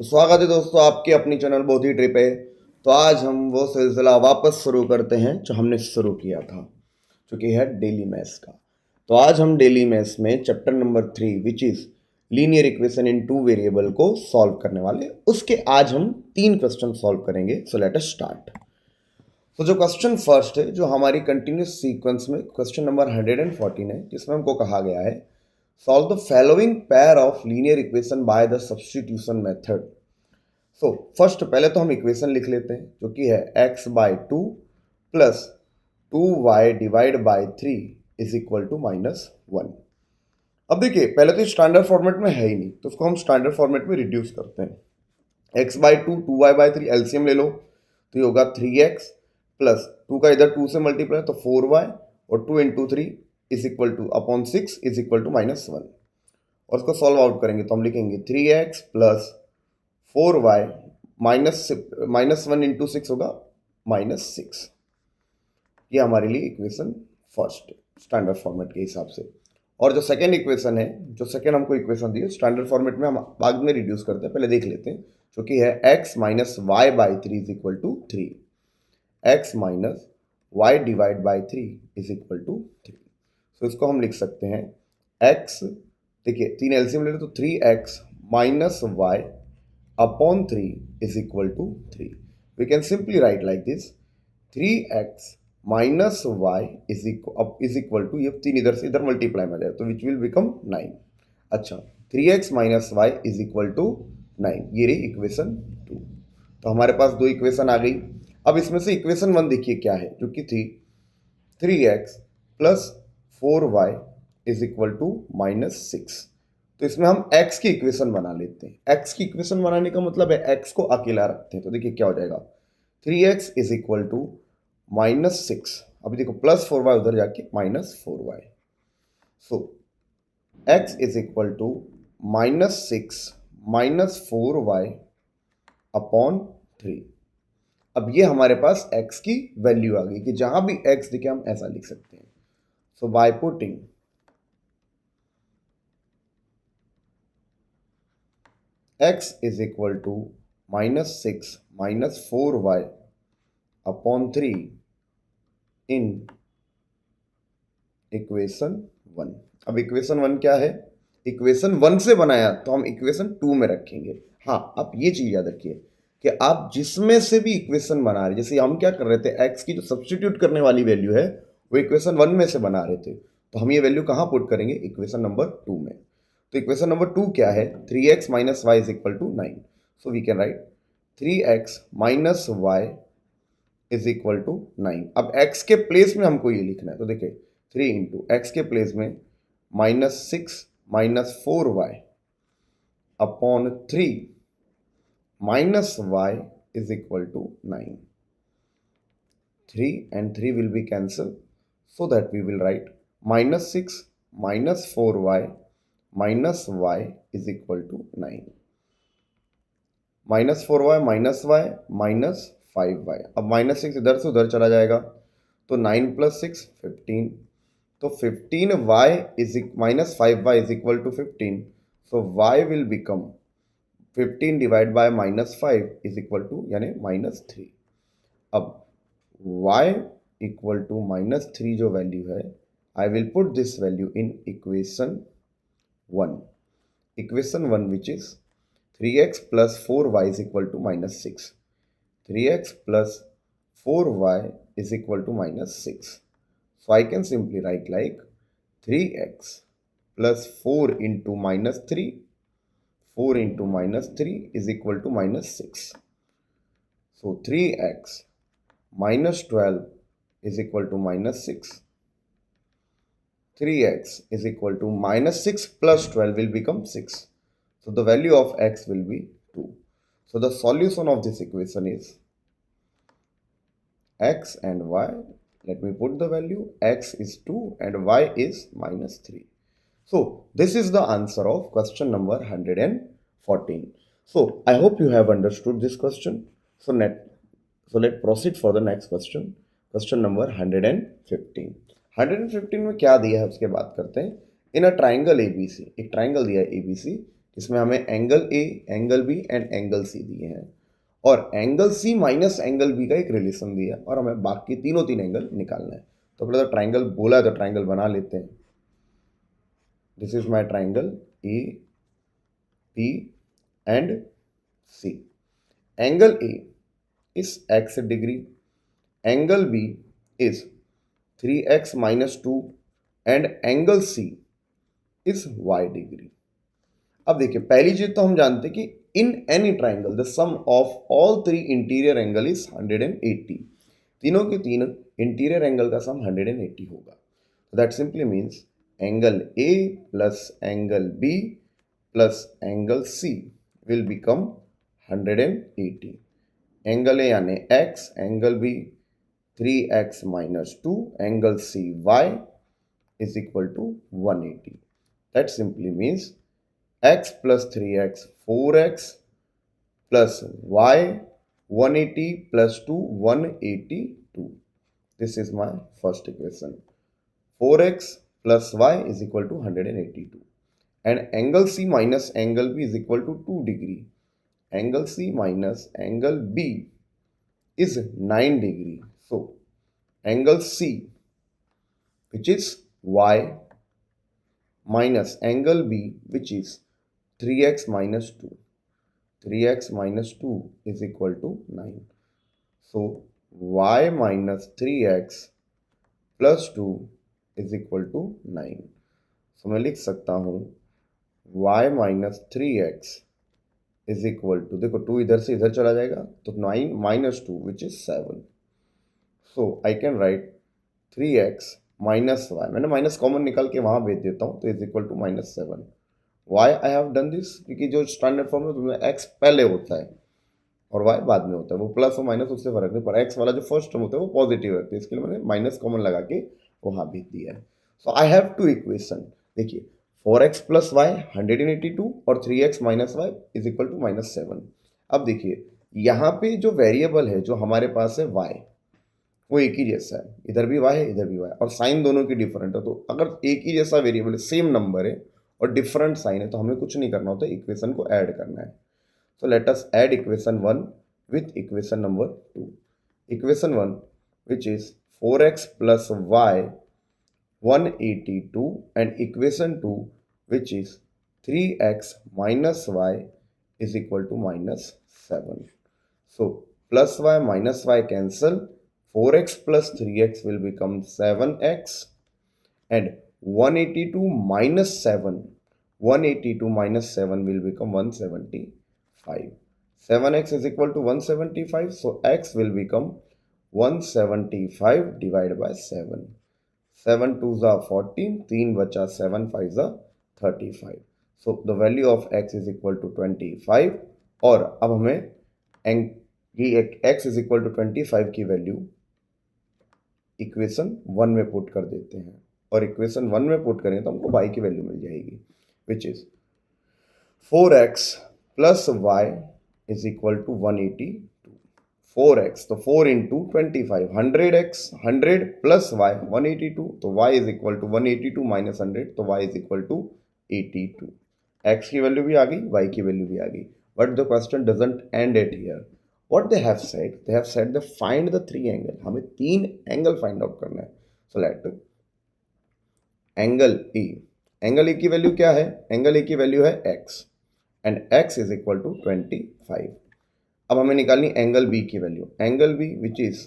तो स्वागत है दोस्तों आपके अपनी चैनल बोधी ट्रिप पे। तो आज हम वो सिलसिला वापस शुरू करते हैं जो हमने शुरू किया था, जो कि है डेली मैथ्स का। तो आज हम डेली मैथ्स में chapter number 3 which is linear equation in two variable को सॉल्व करने वाले। उसके आज हम 3 क्वेश्चन सॉल्व करेंगे। सो लेट अस स्टार्ट। तो जो क्वेश्चन फर्स्ट है, जो हमारी कंटिन्यूस सीक्वेंस में क्वेश्चन नंबर 114 है, जिसमें हमको कहा गया है solve the following pair of linear equation by the substitution method. So first पहले तो हम इक्वेशन लिख लेते हैं, जो कि है x by 2 plus 2y divide by 3 is equal to -1। अब देखिए, पहले तो स्टैंडर्ड फॉर्मेट में है ही नहीं, तो उसको हम स्टैंडर्ड फॉर्मेट में रिड्यूस करते हैं। x by 2 2y by 3 LCM ले लो, तो ये होगा 3x प्लस 2 का इधर 2 से मल्टीप्लाई तो 4y और 2 into 3 is equal to upon 6 is equal to -1। और उसको सॉल्व आउट करेंगे तो हम लिखेंगे 3x plus 4y minus 1 into 6 होगा -6। ये हमारे लिए इक्वेशन फर्स्ट स्टैंडर्ड फॉर्मेट के हिसाब से। और जो सेकेंड इक्वेशन है, जो सेकेंड हमको इक्वेशन दी है स्टैंडर्ड फॉर्मेट में, हम बाद में रिड्यूस करते हैं, पहले देख लेते हैं, जो कि है x minus y by 3 is equal to 3। x minus y divide by 3 is equal to 3। तो इसको हम लिख सकते हैं x, देखिए 3 एलसीएम ले लो तो 3x minus y upon 3 is equal to 3. We can simply write like this, 3x minus y is equal to, ये 3 इधर से इधर मल्टीप्लाई में जाए तो विच विल बिकम 9। अच्छा, 3x minus y is equal to 9, ये रही इक्वेशन 2। तो हमारे पास दो इक्वेशन आ गई। अब इसमें से इक्वेशन 1 देखिए क्या है, जो कि थी 3x plus 4y is equal to -6। तो इसमें हम x की इक्वेशन बना लेते हैं। x की इक्वेशन बनाने का मतलब है x को अकेला रखते हैं। तो देखिए क्या हो जाएगा, 3x इज इक्वल टू -6। अभी देखो प्लस 4y उधर जाके -4y। So x is equal to -6 -4y upon 3। अब ये हमारे पास x की वैल्यू आ गई कि जहां भी x दिखे हम ऐसा लिख सकते हैं। So by putting x is equal to -6 -4y upon 3 in equation 1। अब इक्वेशन 1 क्या है, इक्वेशन 1 से बनाया तो हम इक्वेशन 2 में रखेंगे। हाँ, आप ये चीज याद रखिए कि आप जिसमें से भी इक्वेशन बना रहे, जैसे हम क्या कर रहे थे, x की जो सब्स्टिट्यूट करने वाली वैल्यू है वो इक्वेशन 1 में से बना रहे थे, तो हम ये वैल्यू कहाँ पुट करेंगे, इक्वेशन नंबर 2 में। तो इक्वेशन नंबर 2 क्या है, 3x minus y is equal to 9। So we can write 3x minus y is equal to 9। अब x के प्लेस में हमको ये लिखना है, तो देखिए 3 इंटू एक्स के प्लेस में -6 -4y upon 3 minus y is equal to 9। 3 and 3 will be cancelled, so that we will write -6 -4y minus y is equal to 9। -4y minus y minus 5y। अब -6 इधर से उधर चला जाएगा तो 9 + 6 15। तो 15y is minus 5y is equal to 15। So y will become 15 divide by -5 is equal to यानी -3। अब y इक्वल टू -3 जो वैल्यू है, I will put this value in equation 1। Equation 1 which is 3x plus 4y is equal to -6. 3x plus 4y is equal to -6. So I can simply write like 3x plus 4 into -3, 4 into -3 is equal to -6. So 3x minus 12 is equal to -6. 3x is equal to -6 plus 12 will become 6. So the value of x will be 2. So the solution of this equation is x and y. Let me put the value. X is 2 and y is -3. So this is the answer of question number 114. So I hope you have understood this question. So let's proceed for the next question. Question number 115. 115 में क्या दिया है उसके बात करते हैं। In a triangle ABC, एक triangle दिया है ABC जिसमें हमें angle A, angle B and angle C दिए हैं और angle C minus angle B का एक रिलेशन दिया और हमें बाकी तीनों तीन एंगल निकालना है। तो पहले तो ट्राइंगल बोला है तो ट्राइंगल बना लेते हैं। This is my triangle A, B and C. Angle A is x degree, angle B is 3x minus 2 and angle C is y degree। अब देखिए पहली चीज तो हम जानते हैं कि in any triangle the sum of all three interior angle is 180। तीनों के तीन इंटीरियर एंगल का सम 180 होगा। That simply means angle A plus angle B plus angle C will become 180। Angle A यानी x, angle B 3x minus 2, angle C y is equal to 180। That simply means x plus 3x 4x plus y 180 plus 2 182। This is my first equation। 4x plus y is equal to 182 and angle C minus angle B is equal to 2 degree। Angle C minus angle B is 9 degree। So angle C, which is y, minus angle B, which is 3x minus 2। 3x minus 2 is equal to 9। So y minus 3x plus 2 is equal to 9। So मैं लिख सकता हूँ y minus 3x is equal to, देखो 2 इधर से इधर चला जाएगा तो 9 minus 2 which is 7। So I can write 3x minus y, मैंने माइनस कॉमन निकाल के वहाँ भेज देता हूँ तो is equal to minus 7। Why I have done this क्योंकि जो स्टैंडर्ड फॉर्म है उसमें x पहले होता है और y बाद में होता है, वो प्लस और माइनस उससे फर्क नहीं, पर x वाला जो फर्स्ट टर्म होता है वो पॉजिटिव रहता है, इसके लिए मैंने माइनस कॉमन लगा के वहाँ भेज दिया है। So I have two equation, देखिए 4x प्लस वाई 182 और 3x minus y is equal to minus 7। अब देखिए यहाँ पे जो वेरिएबल है जो हमारे पास है y, वो एक ही जैसा है, इधर भी y है इधर भी y और साइन दोनों की डिफरेंट है। तो अगर एक ही जैसा वेरिएबल है, सेम नंबर है और डिफरेंट साइन है तो हमें कुछ नहीं करना होता, इक्वेशन को ऐड करना है। So let us add equation 1 with equation number 2। Equation 1 which is 4x plus y 182 and equation 2 which is 3x minus y is equal to minus 7। So plus y minus y cancel, 4x plus 3x will become 7x and 182 minus 7, 182 minus 7 will become 175। 7x is equal to 175, so x will become 175 divided by 7। 7 2s are 14, 3 बचा 7 5s are 35। So the value of x is equal to 25। और अब हमें ये x is equal to 25 की value equation 1 में put कर देते हैं और इक्वेशन 1 में पुट करें तो हमको y की वैल्यू मिल जाएगी which is 4x plus y is equal to 182। 4x तो 4 इंटू 25, 100x 100 प्लस y 182, तो y is equal to 182 minus 100, तो y is equal to 82। x की वैल्यू भी आ गई, y की वैल्यू भी आ गई, but the question doesn't end it here. What they have said the find the 3 angle, हमें 3 एंगल फाइंड आउट करना है। So let angle A, angle A की वैल्यू क्या है, एंगल ए की वैल्यू है x and x is equal to 25। अब हमें निकालनी एंगल बी की value, angle B which is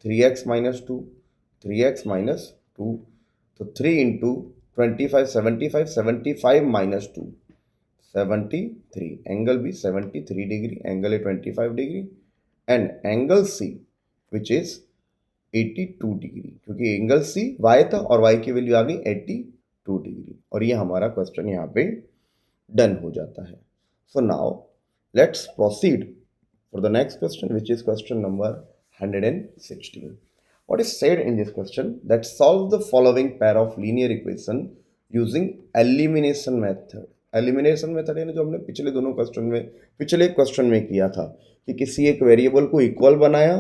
3x minus 2, 3x minus 2, तो 3 into 25 75, 75 minus 2 73, angle B 73 degree, angle A 25 degree and angle C which is 82 degree, क्योंकि angle C y था और y की value आ गई 82 डिग्री। और ये हमारा क्वेश्चन यहाँ पे डन हो जाता है। So now let's proceed for the next question, which is question number 116. What is said in this question? That solve the following pair of linear equation using elimination method। elimination method यानी जो हमने पिछले दोनों question में, पिछले question में किया था कि किसी एक वेरिएबल को इक्वल बनाया,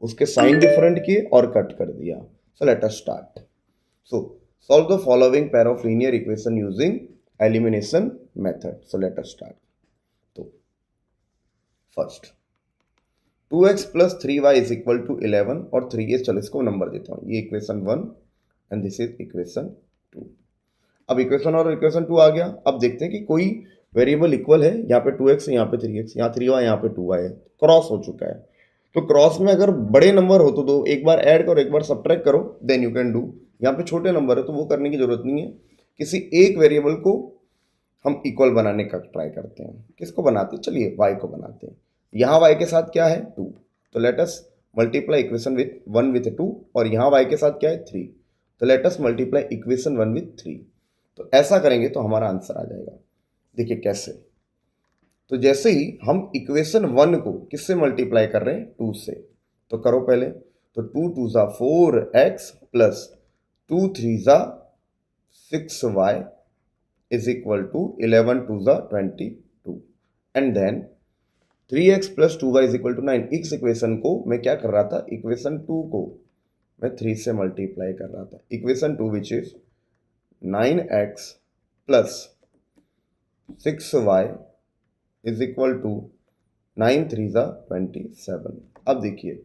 उसके साइन डिफरेंट किए और कट कर दिया। So let us start. So solve the following pair of linear equation using elimination method. So let us start. तो first 2x plus 3y is equal to 11 और 3a, चलो इसको नंबर देता हूँ. ये equation 1 and this is equation 2. अब equation और equation 2 आ गया. अब देखते हैं कि कोई वेरिएबल इक्वल है. यहाँ पे 2x है, यहाँ पे 3x, यहाँ 3y, यहाँ पे 2y है. क्रॉस हो चुका है. तो क्रॉस में अगर बड़े नंबर हो तो दो, एक बार ऐड करो, एक बार सब्ट्रैक्ट करो, देन यू कैन डू. यहाँ पे छोटे नंबर है तो वो करने की जरूरत नहीं है. किसी एक वेरिएबल को हम इक्वल बनाने का ट्राई करते हैं. किसको बनाते हैं? चलिए y को बनाते हैं. यहाँ y के साथ क्या है? 2. तो let us multiply equation with 1 with 2. और यहाँ y के साथ क्या है? 3. तो let us multiply equation 1 with 3. तो ऐसा करेंगे तो हमारा आंसर आ जाएगा. देखिए कैसे. तो जैसे ही हम इक्वेशन 1 को किससे मल्टीप्लाई कर रहे हैं? 2 से. तो करो पहले. तो 2 2 ज़ा 4x प्लस 2 3 ज़ा 6y is equal to 11 2 ज़ा 22. And then 3x plus 2y is equal to 9. इस इक्वेशन को मैं क्या कर रहा था? इक्वेशन 2 को मैं 3 से मल्टीप्लाई कर रहा था. Equation 2 which is 9x plus 6y is equal to 9 3 ज़ा 27. अब देखिए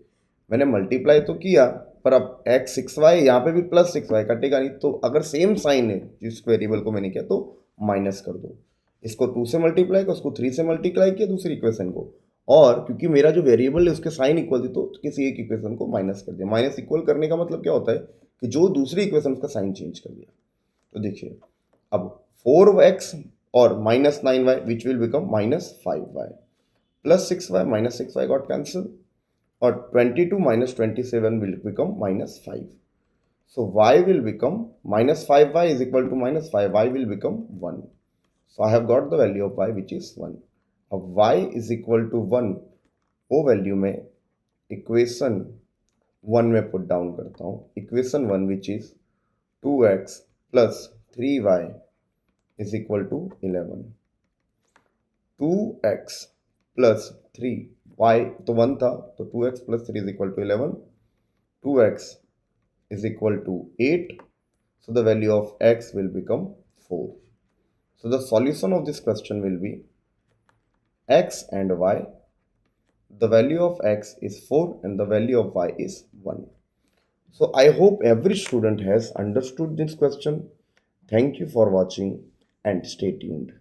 मैंने मल्टीप्लाई तो किया, पर अब x 6y, यहाँ पे भी प्लस 6y कटेगा नहीं. तो अगर सेम साइन है जिस वेरिएबल को मैंने किया तो माइनस कर दो. इसको 2 से मल्टीप्लाई किया, उसको 3 से मल्टीप्लाई किया दूसरी इक्वेशन को. और क्योंकि मेरा जो वेरिएबल है उसके साइन इक्वल थी तो किसी एक इक्वेशन को माइनस कर दिया. माइनस इक्वल करने का मतलब क्या होता है कि जो दूसरी इक्वेशन उसका साइन चेंज कर दिया. तो देखिए अब 4x और minus 9y which will become minus 5y plus 6y minus 6y got cancel और 22 minus 27 will become minus 5. So y will become minus 5y is equal to minus 5. Y will become 1. So I have got the value of y which is 1. अब y is equal to 1 वो value में equation 1 में put down करता हूँ. Equation 1 which is 2x plus 3y is equal to 11. 2x plus 3 y तो 1 था तो 2x plus 3 is equal to 11. 2x is equal to 8. So the value of x will become 4. So the solution of this question will be x and y. The value of x is 4 and the value of y is 1. So I hope every student has understood this question. Thank you for watching and stay tuned.